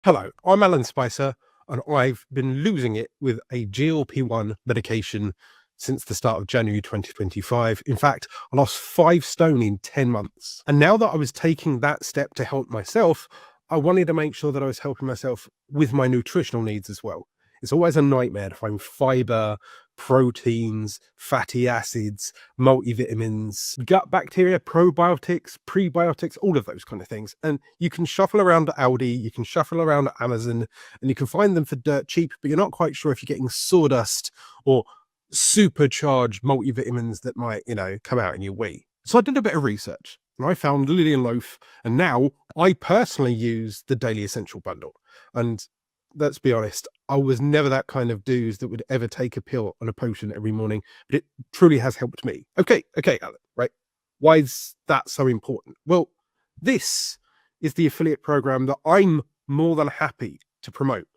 Hello, I'm Alan Spicer, and I've been losing it with a GLP-1 medication since the start of January 2025. In fact, I lost 5 stone in 10 months. And now that I was taking that step to help myself, I wanted to make sure that I was helping myself with my nutritional needs as well. It's always a nightmare to find fiber, proteins, fatty acids, multivitamins, gut bacteria, probiotics, prebiotics, all of those kind of things. And you can shuffle around at Aldi, you can shuffle around at Amazon, and you can find them for dirt cheap, but you're not quite sure if you're getting sawdust or supercharged multivitamins that might, come out in your wee. So I did a bit of research and I found Loaf, and now I personally use the Daily Essential Bundle. And let's be honest, I was never that kind of dude that would ever take a pill and a potion every morning, but it truly has helped me. Okay, Alan, right? Why is that so important? Well, this is the affiliate program that I'm more than happy to promote.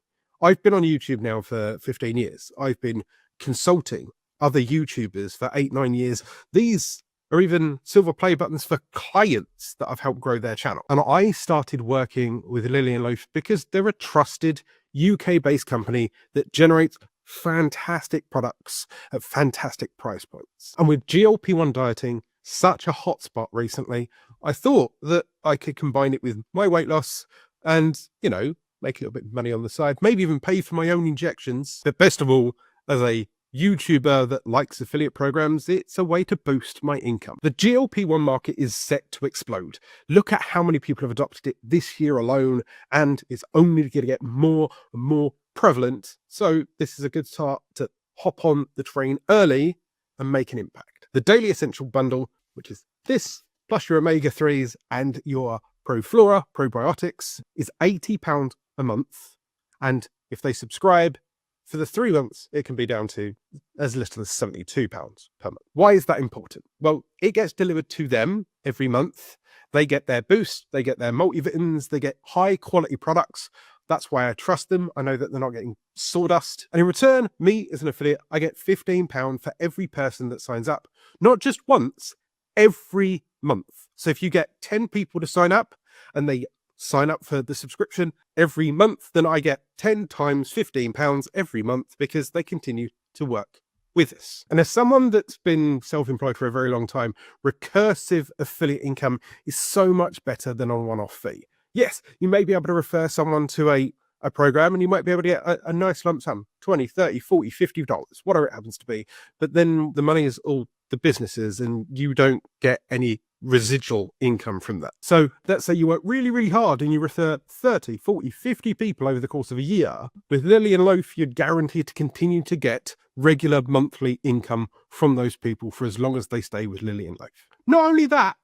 I've been on YouTube now for 15 years. I've been consulting other YouTubers for 8, 9 years. These are even silver play buttons for clients that I've helped grow their channel. And I started working with Loaf because they're a trusted UK-based company that generates fantastic products at fantastic price points. And with GLP-1 dieting such a hotspot recently, I thought that I could combine it with my weight loss and, make a little bit of money on the side, maybe even pay for my own injections. But best of all, as a YouTuber that likes affiliate programs, it's a way to boost my income. The GLP-1 market is set to explode. Look at how many people have adopted it this year alone, and it's only going to get more and more prevalent. So this is a good start to hop on the train early and make an impact. The Daily Essential Bundle, which is this plus your omega-3s and your Proflora probiotics, is £80 a month. And if they subscribe for the 3 months, it can be down to as little as £72 per month. Why is that important? Well, it gets delivered to them every month. They get their boost, they get their multivitamins, they get high quality products. That's why I trust them. I know that they're not getting sawdust. And in return, me as an affiliate, I get £15 for every person that signs up. Not just once, every month. So if you get 10 people to sign up and they sign up for the subscription every month, then I get 10 times £15 every month because they continue to work with us. And as someone that's been self-employed for a very long time, recursive affiliate income is so much better than a one-off fee. Yes, you may be able to refer someone to a program and you might be able to get a nice lump sum, 20, 30, 40, $50, whatever it happens to be. But then the money is all the businesses and you don't get any residual income from that. So let's say you work really, really hard and you refer 30, 40, 50 people over the course of a year. With Loaf, you're guaranteed to continue to get regular monthly income from those people for as long as they stay with Loaf. Not only that,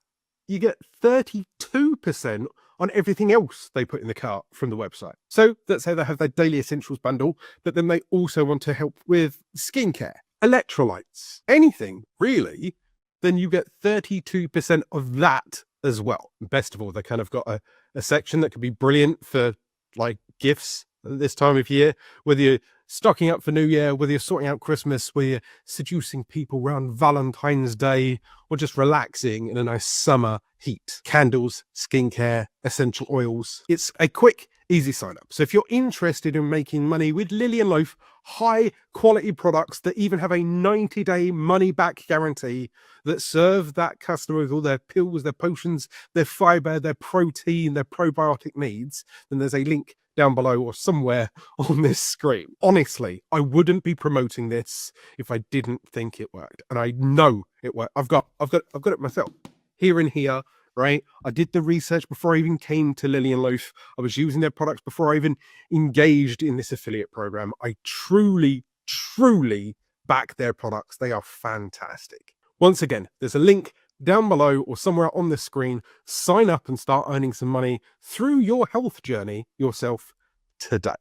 you get 32% on everything else they put in the cart from the website. So let's say they have their Daily Essentials bundle, but then they also want to help with skincare, electrolytes, anything really, then you get 32% of that as well. Best of all, they kind of got a section that could be brilliant for like gifts at this time of year, whether you're stocking up for New Year, whether you're sorting out Christmas, whether you're seducing people around Valentine's Day, or just relaxing in a nice summer heat. Candles, skincare, essential oils. It's a quick, easy sign up. So if you're interested in making money with Loaf, high quality products that even have a 90-day money back guarantee that serve that customer with all their pills, their potions, their fiber, their protein, their probiotic needs, then there's a link down below or somewhere on this screen. Honestly, I wouldn't be promoting this if I didn't think it worked. And I know it worked. I've got it myself here and here. Right? I did the research before I even came to Loaf. I was using their products before I even engaged in this affiliate program. I truly, truly back their products. They are fantastic. Once again, there's a link down below or somewhere on the screen. Sign up and start earning some money through your health journey yourself today.